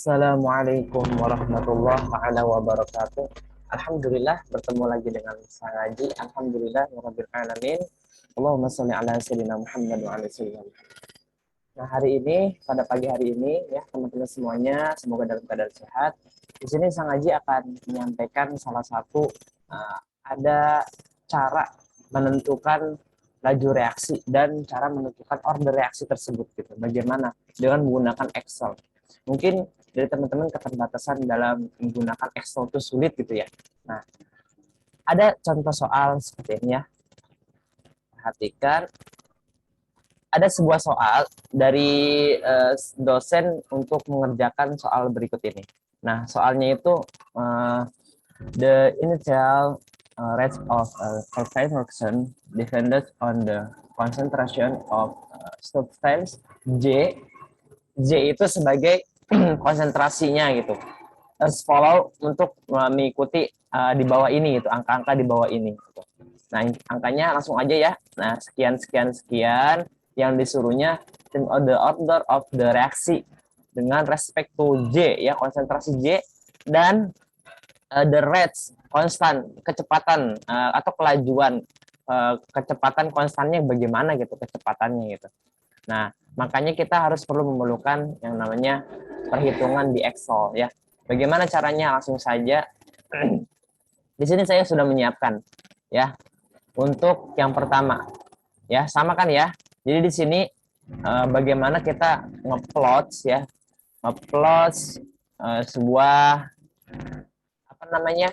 Assalamualaikum warahmatullahi wabarakatuh. Alhamdulillah bertemu lagi dengan Sang Haji. Alhamdulillah rabbil alamin. Allahumma sholli ala sayyidina Muhammad wa ala sayyidina Muhammad. Nah, hari ini pada pagi hari ini ya teman-teman semuanya semoga dalam keadaan sehat. Di sini Sang Haji akan menyampaikan salah satu ada cara menentukan laju reaksi dan cara menentukan order reaksi tersebut gitu. Bagaimana dengan menggunakan Excel. Mungkin dari teman-teman keterbatasan dalam menggunakan Excel itu sulit gitu ya. Nah, ada contoh soal seperti ini ya. Perhatikan, ada sebuah soal dari dosen untuk mengerjakan soal berikut ini. Nah, soalnya itu the initial rate of alkyl reaction depended on the concentration of substance J. J itu sebagai konsentrasinya gitu. Harus follow untuk mengikuti di bawah ini gitu, angka-angka di bawah ini gitu. Nah, angkanya langsung aja ya. Nah, sekian sekian sekian yang disuruhnya the order of the reaksi dengan respect to J ya, konsentrasi J dan the rates konstan, kecepatan atau kelajuan kecepatan konstannya bagaimana gitu, kecepatannya gitu. Nah, makanya kita harus perlu memerlukan yang namanya perhitungan di Excel ya. Bagaimana caranya? Langsung saja. Di sini saya sudah menyiapkan ya. Untuk yang pertama ya, sama kan ya. Jadi di sini bagaimana kita ngeplot ya. Ngeplot sebuah apa namanya?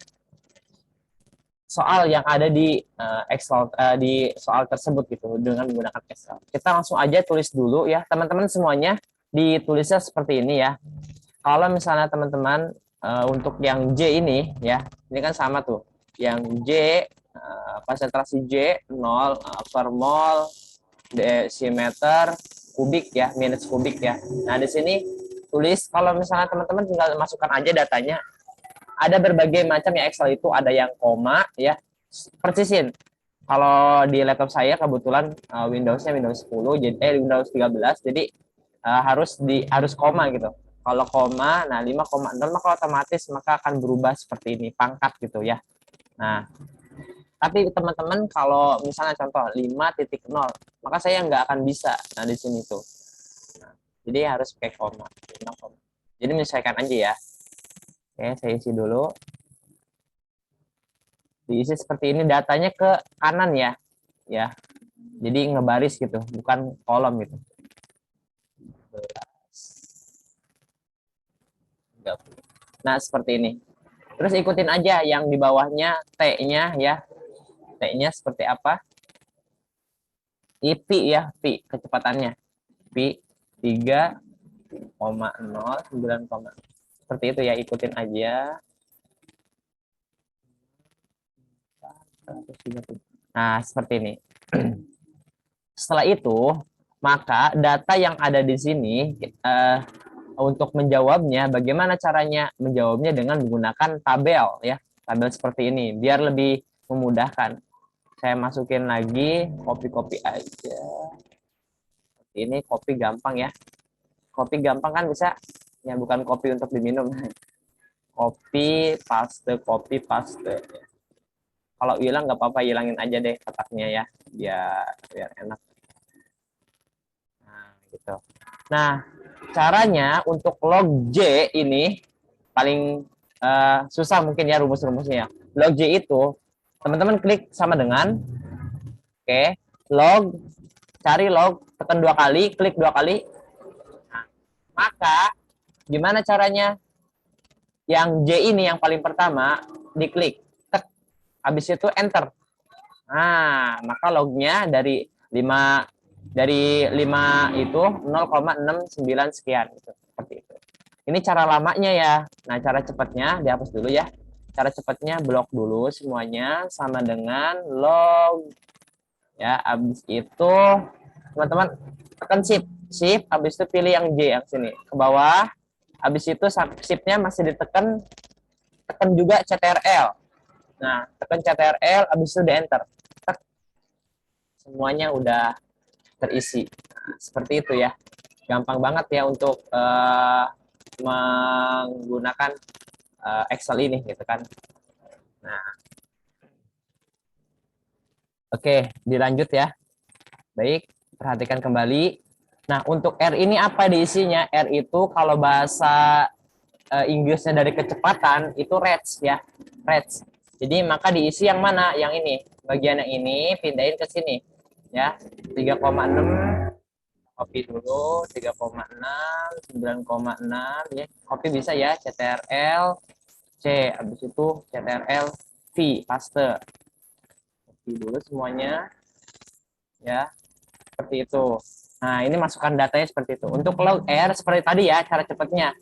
Soal yang ada di Excel di soal tersebut gitu dengan menggunakan Excel. Kita langsung aja tulis dulu ya, teman-teman semuanya ditulisnya seperti ini ya. Kalau misalnya teman-teman untuk yang J ini ya, ini kan sama tuh. Yang J konsentrasi J 0 per mol desimeter kubik ya, minus kubik ya. Nah, di sini tulis kalau misalnya teman-teman tinggal masukkan aja datanya. Ada berbagai macam ya Excel itu, ada yang koma ya, persisin. Kalau di laptop saya kebetulan Windows-nya Windows 10 jadi Windows 13 jadi harus koma gitu. Kalau koma, nah 5,0 maka otomatis maka akan berubah seperti ini, pangkat gitu ya. Nah, tapi teman-teman kalau misalnya contoh 5,0 maka saya nggak akan bisa. Nah, di sini tuh. Nah, jadi harus pakai koma. 5, jadi menyesuaikan aja ya. Oke, saya isi dulu. Diisi seperti ini, datanya ke kanan ya. Ya. Jadi ngebaris gitu, bukan kolom gitu. 30. Nah, seperti ini. Terus ikutin aja yang di bawahnya T-nya ya. T-nya seperti apa? Pi ya, pi kecepatannya. Pi 3,09. Seperti itu ya, ikutin aja. Nah, seperti ini. Setelah itu, maka data yang ada di sini untuk menjawabnya, bagaimana caranya menjawabnya dengan menggunakan tabel ya, tabel seperti ini, biar lebih memudahkan. Saya masukin lagi, copy aja. Ini copy gampang ya, copy gampang kan bisa, ya bukan copy untuk diminum. Copy paste. Kalau hilang nggak apa-apa, hilangin aja deh kotaknya ya, biar enak. Nah, gitu. Nah, caranya untuk log J ini paling susah mungkin ya rumus-rumusnya ya. Log J itu teman-teman klik sama dengan log, cari log, tekan 2 kali, klik 2 kali. Nah, maka gimana caranya? Yang J ini yang paling pertama diklik, tek, habis itu enter. Nah, maka lognya dari 5 itu 0,69 sekian gitu. Seperti itu. Ini cara lamanya ya. Nah, cara cepatnya dihapus dulu ya. Cara cepatnya blok dulu semuanya sama dengan log. Ya, habis itu teman-teman tekan shift, habis itu pilih yang J yang sini ke bawah. Habis itu shift-nya masih ditekan, tekan juga CTRL. Nah, tekan CTRL, habis itu di enter. Semuanya udah terisi. Nah, seperti itu ya. Gampang banget ya untuk menggunakan Excel ini gitu kan. Nah, oke, dilanjut ya. Baik, perhatikan kembali. Nah, untuk R ini apa diisinya? R itu kalau bahasa Inggrisnya dari kecepatan itu rates ya, rates. Jadi maka diisi yang mana? Yang ini. Bagian yang ini pindahin ke sini ya. 3,6 copy dulu, 3,6, 9,6 ya. Copy bisa ya, CTRL C, habis itu CTRL V, paste. Copy dulu semuanya ya. Seperti itu. Nah, ini masukkan datanya seperti itu. Untuk log R seperti tadi ya, cara cepatnya.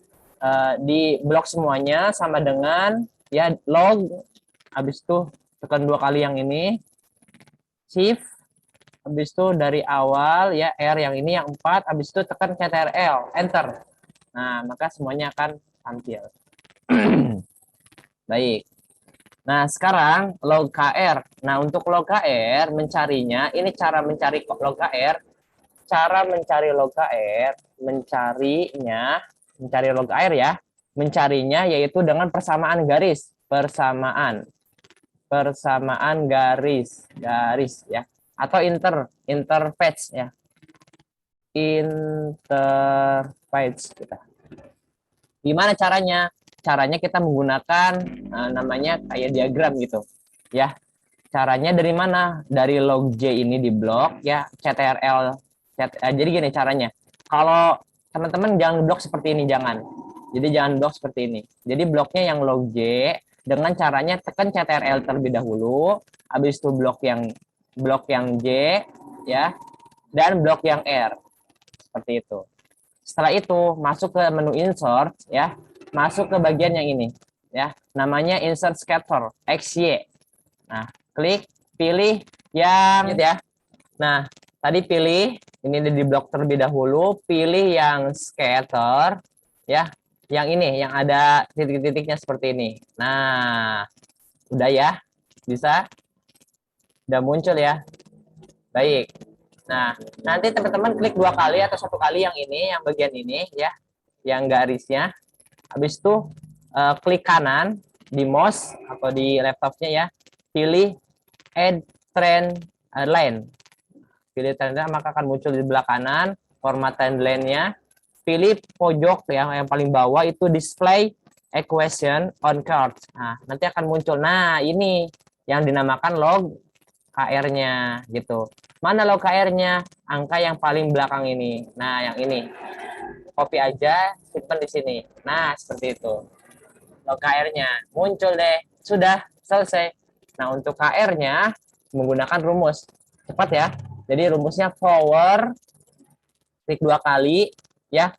Di blok semuanya sama dengan ya log, habis itu tekan 2 kali yang ini, shift, habis itu dari awal ya R yang ini yang 4, habis itu tekan CTRL, enter. Nah, maka semuanya akan tampil. Baik. Nah, sekarang log KR. Nah, untuk log KR mencarinya, ini cara mencari log KR. Cara mencari log KR, mencari log KR ya. Mencarinya yaitu dengan persamaan garis, persamaan garis ya. Atau interpage ya. Interpage kita. Gimana caranya? Caranya kita menggunakan namanya kayak diagram gitu ya. Caranya dari mana? Dari log J ini di blok ya, CTRL. Jadi gini caranya. Kalau teman-teman jangan blok seperti ini, jangan. Jadi jangan blok seperti ini. Jadi bloknya yang log J dengan caranya tekan CTRL terlebih dahulu, habis itu blok yang J ya, dan blok yang R. Seperti itu. Setelah itu masuk ke menu insert ya, masuk ke bagian yang ini ya, namanya insert scatter XY. Nah, klik, pilih yang ya. Nah, tadi pilih ini di blok terlebih dahulu, pilih yang scatter ya, yang ini yang ada titik-titiknya seperti ini. Nah, udah ya, bisa, udah muncul ya. Baik. Nah, nanti teman-teman klik 2 kali atau 1 kali yang ini, yang bagian ini ya, yang garisnya. Habis itu klik kanan di mouse atau di laptopnya ya, pilih add trend line. Pilih trend line, maka akan muncul di belah kanan format trend line-nya. Pilih pojok yang paling bawah itu display equation on chart. Nah, nanti akan muncul. Nah, ini yang dinamakan log KR-nya gitu. Mana log KR-nya? Angka yang paling belakang ini. Nah, yang ini. Copy aja, simpan di sini. Nah, seperti itu. Log KR-nya muncul deh. Sudah selesai. Nah, untuk KR-nya menggunakan rumus. Cepat ya. Jadi rumusnya power, klik 2 kali ya.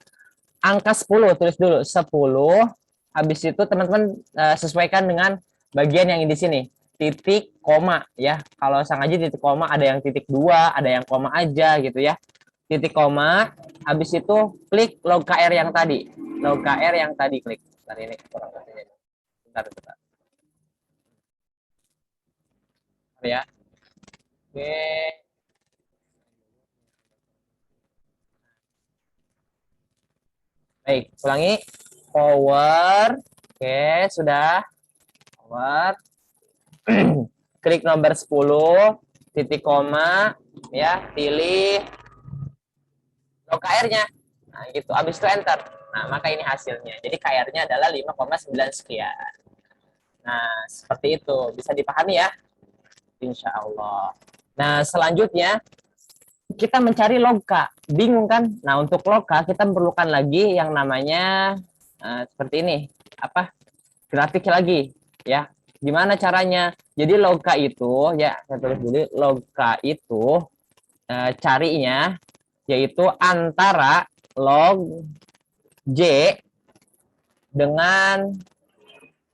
Angka 10 tulis dulu 10. Habis itu teman-teman sesuaikan dengan bagian yang di sini. Titik koma ya. Kalau sengaja titik koma ada yang titik 2, ada yang koma aja gitu ya. Titik koma, habis itu klik log KR yang tadi. Log KR yang tadi klik. Bentar, ini kurang kasihnya. Bentar. Ya. Oke. Baik, ulangi. Power. Oke, sudah. Power. Klik nomor 10, titik koma, ya, pilih log KR-nya. Nah, gitu. Habis itu enter. Nah, maka ini hasilnya. Jadi KR-nya adalah 5,9 sekian. Nah, seperti itu. Bisa dipahami ya? Insya Allah. Nah, selanjutnya kita mencari log K. Bingung kan? Nah, untuk log K kita memerlukan lagi yang namanya seperti ini. Apa? Grafik lagi. Ya. Gimana caranya? Jadi log K itu, ya, saya tulis dulu. Log K itu carinya yaitu antara log J dengan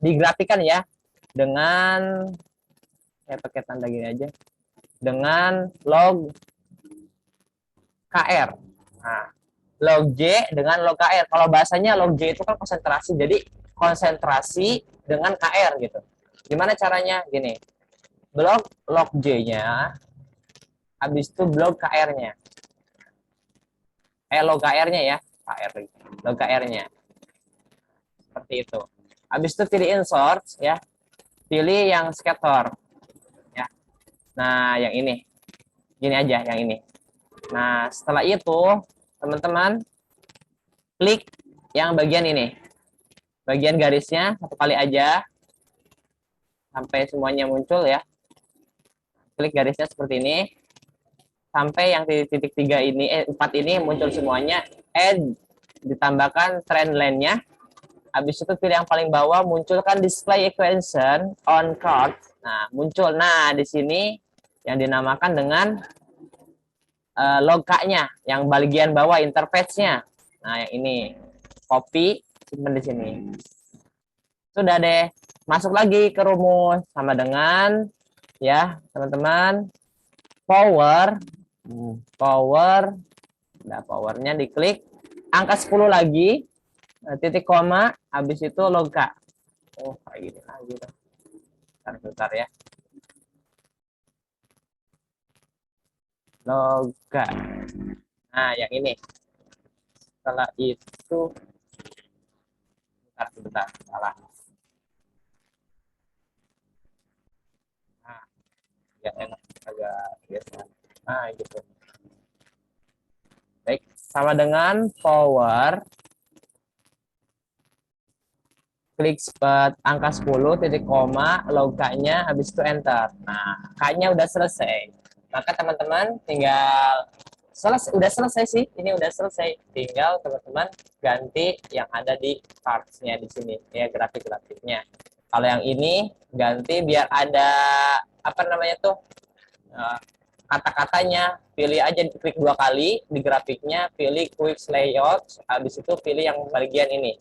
digrafikan ya, dengan saya pakai tanda gini aja, dengan log KR. Nah, log J dengan log KR. Kalau bahasanya log J itu kan konsentrasi, jadi konsentrasi dengan KR gitu. Gimana caranya? Gini, blok log J-nya, habis itu blok KR-nya. Log KR-nya ya, KR log KR-nya. seperti itu. Habis itu pilih insert ya, pilih yang scatter ya. Nah, yang ini. Gini aja yang ini. Nah, setelah itu teman-teman klik yang bagian ini. Bagian garisnya satu kali aja sampai semuanya muncul ya. Klik garisnya seperti ini. Sampai yang titik 3 ini 4 ini muncul semuanya. Add ditambahkan trend line-nya. Habis itu pilih yang paling bawah, munculkan display equation on chart. Nah, muncul. Nah, di sini yang dinamakan dengan logkanya, yang bagian bawah interface-nya. Nah, yang ini. Copy, simpan di sini. Sudah deh. Masuk lagi ke rumus sama dengan ya, teman-teman. Power. Nah, powernya diklik. Angka 10 lagi. Titik koma, habis itu logka. Oh, kayak gini lagi. Bentar ya. Logka. Nah, yang ini. Setelah itu, sebentar, salah. Nah, ya enak, agak biasa. Nah, gitu. Baik, sama dengan power. Klik angka 10, titik koma, logkanya, habis itu enter. Nah, kayaknya udah selesai. Maka teman-teman tinggal udah selesai sih, ini udah selesai. Tinggal teman-teman ganti yang ada di charts-nya di sini, ya grafik-grafiknya. Kalau yang ini ganti biar ada apa namanya tuh kata-katanya, pilih aja klik 2 kali di grafiknya, pilih quick layout, habis itu pilih yang bagian ini.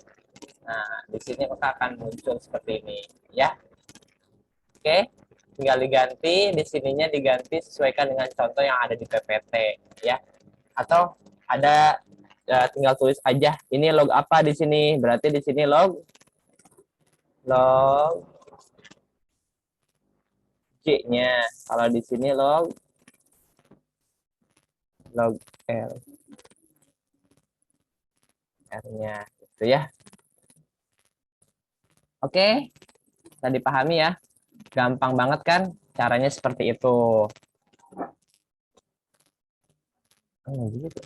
Nah, di sini maka akan muncul seperti ini, ya. Oke, tinggal diganti, di sininya diganti sesuaikan dengan contoh yang ada di PPT, ya. Atau ada tinggal tulis aja, ini log apa di sini, berarti di sini log J-nya. Kalau di sini log L, R-nya, gitu ya. Oke, bisa dipahami ya. Gampang banget kan caranya seperti itu. Gitu.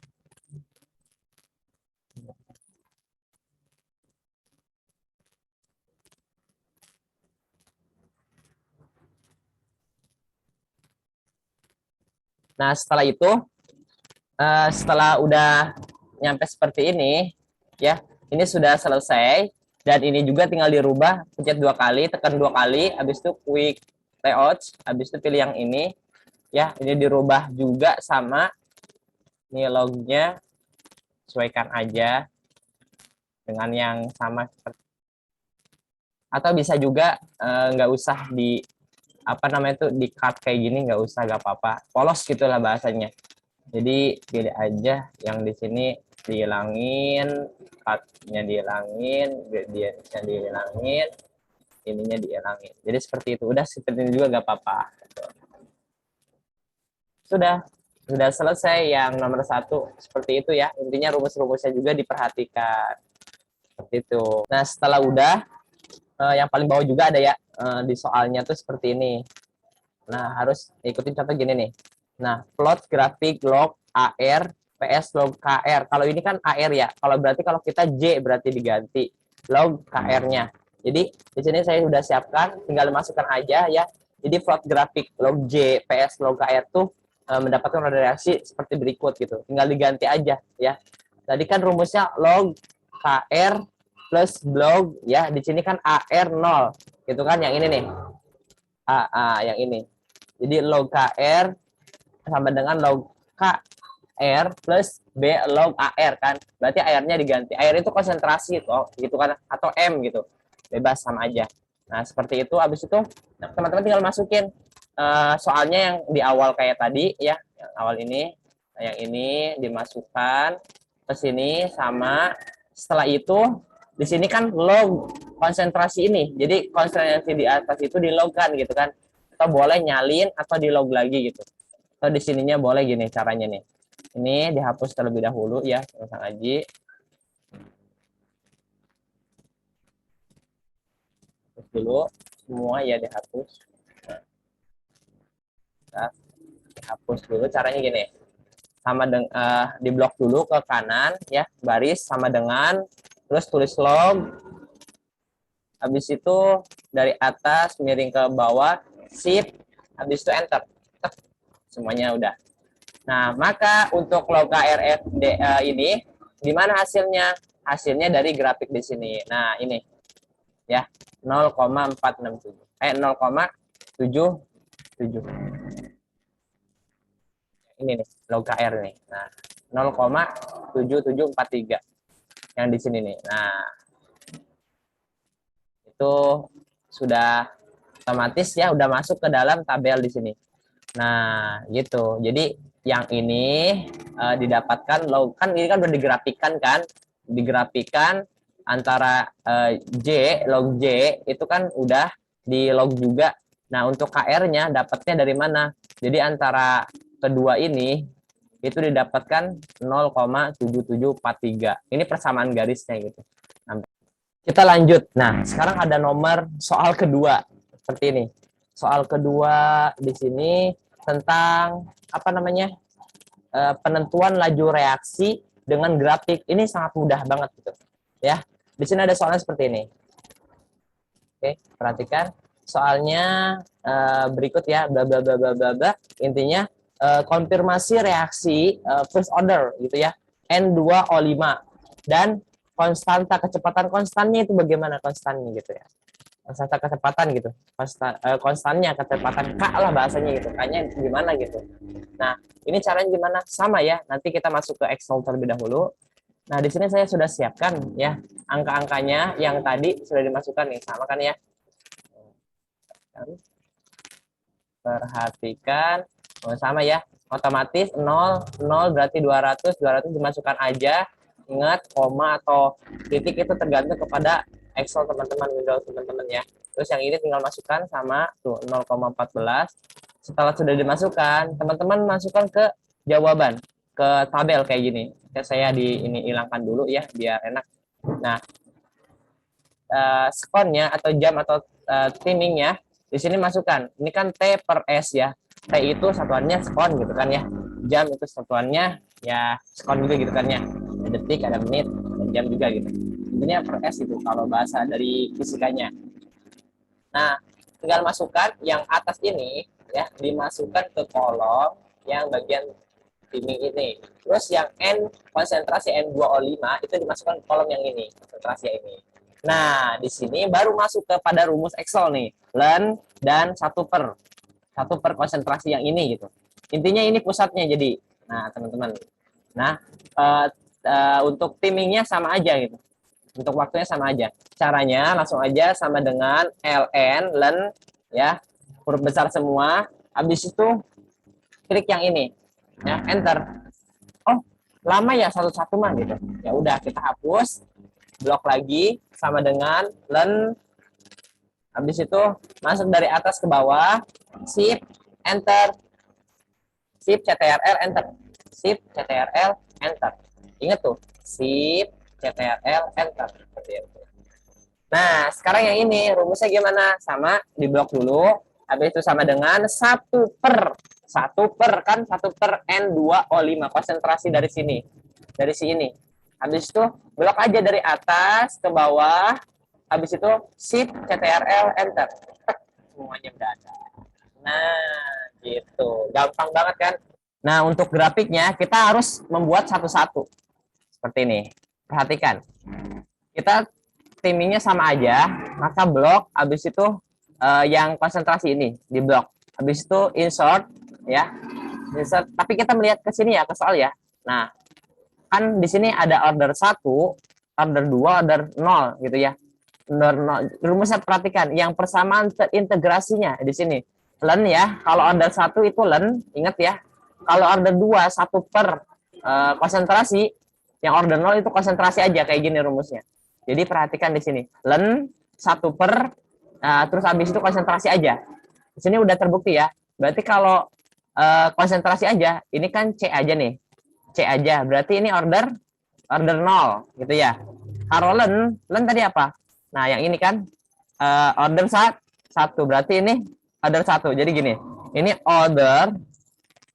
Nah, setelah itu, setelah udah nyampe seperti ini, ya, ini sudah selesai. Dan ini juga tinggal dirubah, pencet 2 kali, tekan 2 kali, habis itu quick layout, habis itu pilih yang ini, ya, ini dirubah juga sama ini lognya, sesuaikan aja dengan yang sama. Atau bisa juga nggak usah di apa namanya tuh di cut kayak gini, nggak usah, nggak apa-apa, polos gitulah bahasanya. Jadi pilih aja yang di sini dihilangin, cut-nya dihilangin, gradientnya dihilangin, ininya dihilangin. Jadi seperti itu. Udah seperti ini juga nggak apa-apa. Sudah selesai yang nomor 1 seperti itu ya. Intinya rumus-rumusnya juga diperhatikan seperti itu. Nah, setelah udah yang paling bawah juga ada ya di soalnya tuh seperti ini. Nah, harus ikutin contoh gini nih. Nah, plot grafik log AR PS log KR. Kalau ini kan AR ya. Kalau berarti kalau kita J berarti diganti log KR-nya. Jadi di sini saya sudah siapkan, tinggal dimasukkan aja ya. Jadi plot grafik log J PS log KR tuh mendapatkan reaksi seperti berikut gitu. Tinggal diganti aja ya. Tadi kan rumusnya log KR plus log ya. Di sini kan AR 0 gitu kan, yang ini nih. Yang ini. Jadi log KR sama dengan log KR plus B log AR kan. Berarti AR-nya diganti. AR itu konsentrasi gitu kan, atau M gitu. Bebas sama aja. Nah, seperti itu. Habis itu teman-teman tinggal masukin soalnya yang di awal kayak tadi ya, yang awal ini. Nah, yang ini dimasukkan ke sini, sama setelah itu di sini kan log konsentrasi ini. Jadi konsentrasi di atas itu dilogkan gitu kan. Atau boleh nyalin atau di log lagi gitu. Atau di sininya boleh gini caranya nih. Ini dihapus terlebih dahulu ya, Sang Aji. dulu semua ya, dihapus. Nah, dihapus dulu, caranya gini, sama di blok dulu ke kanan ya, baris sama dengan, terus tulis log, habis itu dari atas miring ke bawah, shift, habis itu enter. Semuanya udah. Nah, maka untuk log KRFD ini gimana hasilnya? Hasilnya dari grafik di sini. Nah, ini ya, 0,467. 0,77. Ini nih, log KR nih. Nah, 0,7743 yang di sini nih. Nah, itu sudah otomatis ya, udah masuk ke dalam tabel di sini. Nah, gitu. Jadi yang ini didapatkan log, kan ini kan udah digrafikan kan? Digrafikan antara log J itu kan udah di log juga. Nah, untuk KR-nya dapatnya dari mana? Jadi antara kedua ini itu didapatkan 0,7743. Ini persamaan garisnya gitu. Nah, kita lanjut. Nah, sekarang ada nomor soal kedua seperti ini. Soal kedua di sini tentang apa namanya, penentuan laju reaksi dengan grafik. Ini sangat mudah banget gitu ya. Di sini ada soalnya seperti ini. Oke, perhatikan soalnya berikut ya, bla bla bla bla bla bla. Intinya konfirmasi reaksi first order gitu ya, N2O5, dan konstanta kecepatan. Konstannya itu bagaimana konstannya gitu ya, konstanta kecepatan gitu, konstannya kecepatan K lah bahasanya gitu, kayaknya gimana gitu. Nah, ini caranya gimana? Sama ya, nanti kita masuk ke Excel terlebih dahulu. Nah, di sini saya sudah siapkan ya angka-angkanya yang tadi sudah dimasukkan nih, sama kan ya. Perhatikan, sama ya, otomatis 0 0 berarti 200 dimasukkan aja. Ingat, koma atau titik itu tergantung kepada Excel teman-teman, Windows teman-teman ya. Terus yang ini tinggal masukkan sama tuh 0,14. Setelah sudah dimasukkan, teman-teman masukkan ke jawaban, ke tabel kayak gini. Ya, saya ini hilangkan dulu ya biar enak. Nah, skonnya atau jam atau timingnya di sini masukkan. Ini kan T per S ya. T itu satuannya skon gitu kan ya. Jam itu satuannya ya skon juga gitu kan ya. Ada detik, ada menit, ada jam juga gitu. Intinya per S itu kalau bahasa dari fisikanya. Nah, tinggal masukkan yang atas ini ya, dimasukkan ke kolom yang bagian timing ini. Terus yang N, konsentrasi N2O5 itu dimasukkan ke kolom yang ini, konsentrasi yang ini. Nah, di sini baru masuk kepada rumus Excel nih, len dan satu per konsentrasi yang ini gitu. Intinya ini pusatnya jadi. Nah, teman-teman. Nah, untuk timingnya sama aja gitu. Untuk waktunya sama aja. Caranya langsung aja sama dengan ln, len, ya, huruf besar semua. Habis itu klik yang ini, ya, enter. Oh, lama ya satu-satu mah gitu. Ya udah, kita hapus, blok lagi sama dengan len. Habis itu masuk dari atas ke bawah, shift, enter, shift, ctrl, enter, shift, ctrl, enter. Ingat tuh, shift, ctrl, enter. Seperti itu. Nah, sekarang yang ini rumusnya gimana? Sama, di blok dulu. Habis itu sama dengan 1 per kan 1 per N2O5, konsentrasi dari sini. Dari sini. Habis itu blok aja dari atas ke bawah. Habis itu shift, ctrl, enter. Semuanya udah ada. Nah, gitu. Gampang banget kan? Nah, untuk grafiknya kita harus membuat satu-satu. Seperti ini. Perhatikan. Kita timingnya sama aja, maka blok, habis itu yang konsentrasi ini di blok. Habis itu insert ya. Insert, tapi kita melihat ke sini ya, ke soal ya. Nah, kan di sini ada order 1, order 2, order 0 gitu ya. Order 0. Rumusnya perhatikan, yang persamaan terintegrasinya di sini. Len ya, kalau order 1 itu len, ingat ya. Kalau order 2 1 per konsentrasi, yang order 0 itu konsentrasi aja kayak gini rumusnya. Jadi perhatikan di sini, len 1 per, terus habis itu konsentrasi aja. Di sini udah terbukti ya. Berarti kalau konsentrasi aja, ini kan C aja nih, C aja. Berarti ini order 0 gitu ya. Kalau len tadi apa? Nah, yang ini kan order satu. Berarti ini order satu. Jadi gini, ini order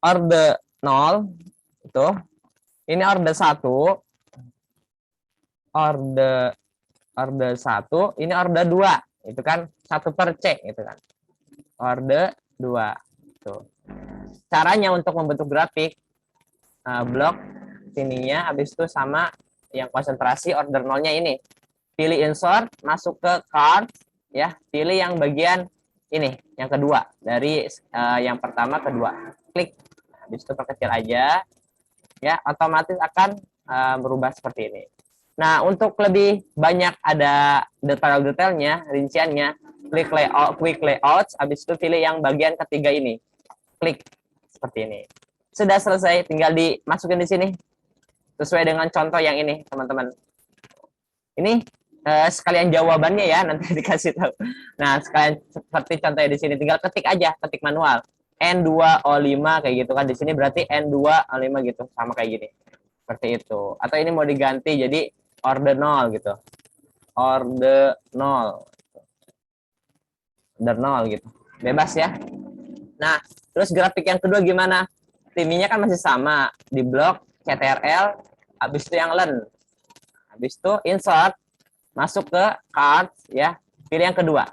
0 itu. Ini order 1. Order 1, ini order 2. Itu kan 1 per C itu kan. Order 2. Tuh. Caranya untuk membentuk grafik blok sininya habis itu sama yang konsentrasi order 0-nya ini. Pilih insert, masuk ke card ya, pilih yang bagian ini, yang kedua dari yang pertama kedua. Klik. Habis itu perkecil aja. Ya, otomatis akan berubah seperti ini. Nah, untuk lebih banyak ada detail-detailnya, rinciannya, klik layout, quick layout, habis itu pilih yang bagian ketiga ini. Klik seperti ini. Sudah selesai, tinggal dimasukin di sini. Sesuai dengan contoh yang ini, teman-teman. Ini sekalian jawabannya ya, nanti dikasih tahu. Nah, sekalian seperti contohnya di sini, tinggal ketik aja, ketik manual. N2O5 kayak gitu kan. Di sini berarti N2O5 gitu, sama kayak gini. Seperti itu. Atau ini mau diganti jadi order 0 gitu. Order 0. Order 0 gitu. Bebas ya. Nah, terus grafik yang kedua gimana? Timnya kan masih sama. Di blok CTRL, habis itu yang len. Habis itu insert, masuk ke card ya. Pilih yang kedua.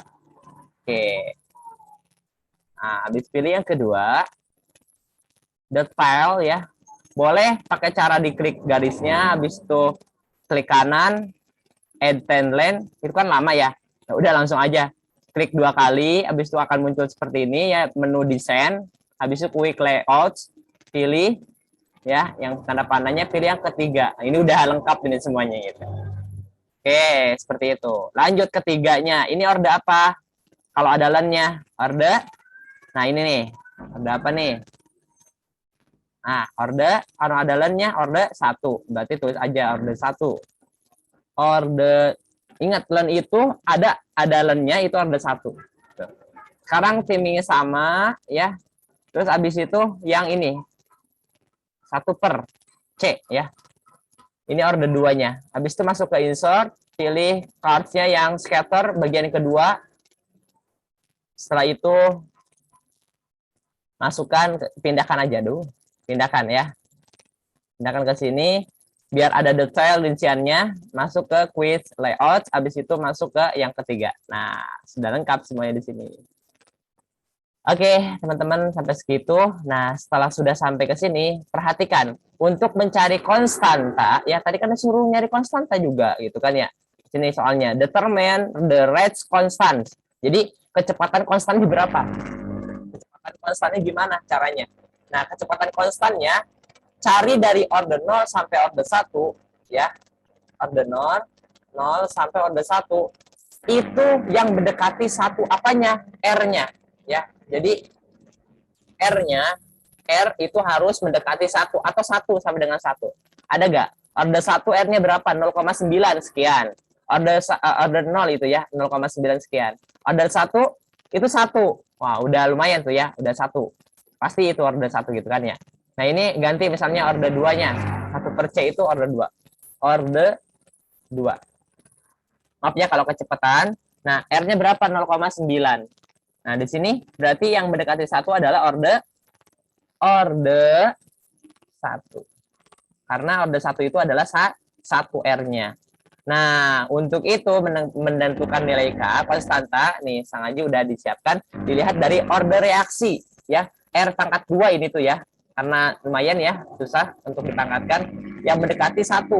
Oke. Nah, habis pilih yang kedua, the file ya. Boleh pakai cara diklik garisnya, habis itu klik kanan, add 10 line, itu kan lama ya. Nah, udah langsung aja. Klik 2 kali, habis itu akan muncul seperti ini ya, menu desain, habis itu quick layout, pilih ya, yang tanda panahnya pilih yang ketiga. Nah, ini udah lengkap ini semuanya gitu. Oke, seperti itu. Lanjut ketiganya. Ini order apa? Kalau ada line-nya, order. Nah, ini nih. Order apa nih? Nah, order, kalau ada line-nya, order 1. Berarti tulis aja order 1. Order, ingat line itu ada line-nya, itu order 1. Sekarang timingnya sama, ya. Terus habis itu yang ini. 1 per C, ya. Ini order 2-nya. Habis itu masuk ke insert, pilih cards-nya yang scatter bagian kedua. Setelah itu masukkan, pindahkan aja dulu. Pindahkan ya. Pindahkan ke sini biar ada detail rinciannya, masuk ke quick layout, habis itu masuk ke yang ketiga. Nah, sudah lengkap semuanya di sini. Oke, teman-teman, sampai segitu. Nah, setelah sudah sampai ke sini, perhatikan untuk mencari konstanta, ya tadi kan disuruh nyari konstanta juga gitu kan ya. Sini soalnya determine the rate constant. Jadi, kecepatan konstan di berapa? Kecepatan konstannya gimana caranya? Nah, kecepatan konstannya cari dari order 0 sampai order 1 ya. Order 0 sampai order 1 itu yang mendekati 1 apanya? R-nya ya. Jadi R-nya, R itu harus mendekati 1 atau 1 sama dengan 1. Ada nggak? Order 1 R-nya berapa? 0,9 sekian. Order 0 itu ya, 0,9 sekian. Order 1 itu 1. Wah, udah lumayan tuh ya, udah 1. Pasti itu order 1 gitu kan ya. Nah, ini ganti misalnya order 2-nya. 1 per C itu order 2. Order 2. Maaf ya kalau kecepatan. Nah, R-nya berapa? 0,9. Nah, di sini berarti yang mendekati 1 adalah order 1. Karena order 1 itu adalah 1 R-nya. Nah, untuk itu menentukan nilai K konstanta, nih Sang Aji udah disiapkan, dilihat dari order reaksi ya. R pangkat 2 ini tuh ya. Karena lumayan ya, susah untuk dipangkatkan yang mendekati 1.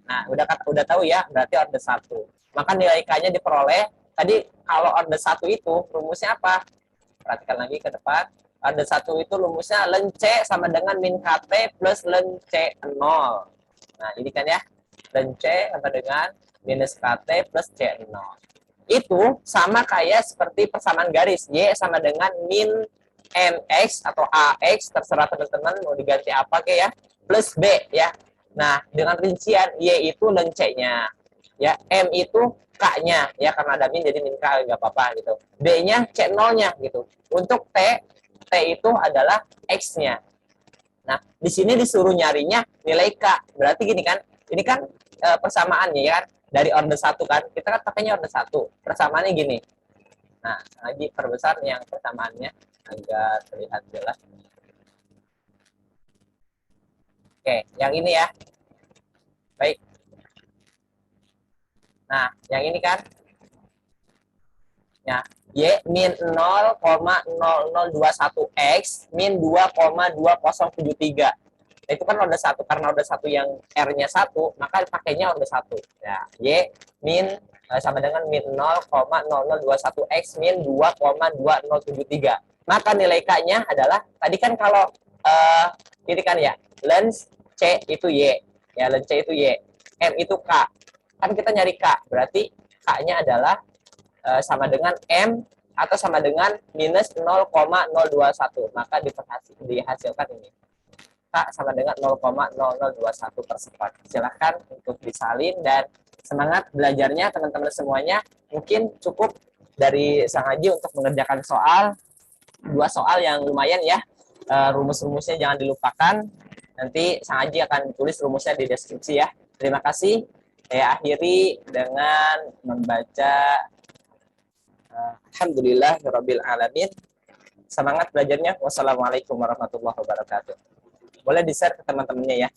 Nah, udah tahu ya, berarti order 1. Maka nilai K-nya diperoleh. Tadi kalau order 1 itu rumusnya apa? Perhatikan lagi ke depan. Order 1 itu rumusnya len C sama dengan min KT plus len C0. Nah, ini kan ya. Len C sama dengan minus KT plus C0. Itu sama kayak seperti persamaan garis. Y sama dengan min MX atau AX, terserah teman-teman mau diganti apa kayak ya. Plus B ya. Nah, dengan rincian Y itu len C-nya. Ya, M itu K-nya ya, karena ada min jadi min K nggak apa-apa gitu. D-nya C0-nya gitu. Untuk T itu adalah X-nya. Nah, di sini disuruh nyarinya nilai K. Berarti gini kan, ini kan persamaannya ya kan. dari order 1 kan. Kita kan pakainya order 1. Persamaannya gini. Nah, lagi perbesar yang persamaannya agar terlihat jelas. Oke, yang ini ya. Baik. Nah, yang ini kan. Ya, Y min 0,0021X min 2,2073. Nah, itu kan order 1. Karena order 1 yang R-nya 1, maka pakainya order 1. Ya, Y min sama dengan min 0,0021X min 2,2073. Maka nilai K-nya adalah, tadi kan kalau ini kan ya, lens C itu Y. Ya, lens C itu Y. M itu K. Kan kita nyari K, berarti K-nya adalah sama dengan M atau sama dengan minus 0,021. Maka dihasilkan ini. K sama dengan 0,0021 per sekon. Silahkan untuk disalin dan semangat belajarnya teman-teman semuanya. Mungkin cukup dari Sang Haji untuk mengerjakan soal. 2 soal yang lumayan ya. Rumus-rumusnya jangan dilupakan. Nanti Sang Haji akan tulis rumusnya di deskripsi ya. Terima kasih. Saya akhiri dengan membaca Alhamdulillahirabbil alamin. Semangat belajarnya. Wassalamualaikum warahmatullahi wabarakatuh. Boleh di-share ke teman-temannya ya.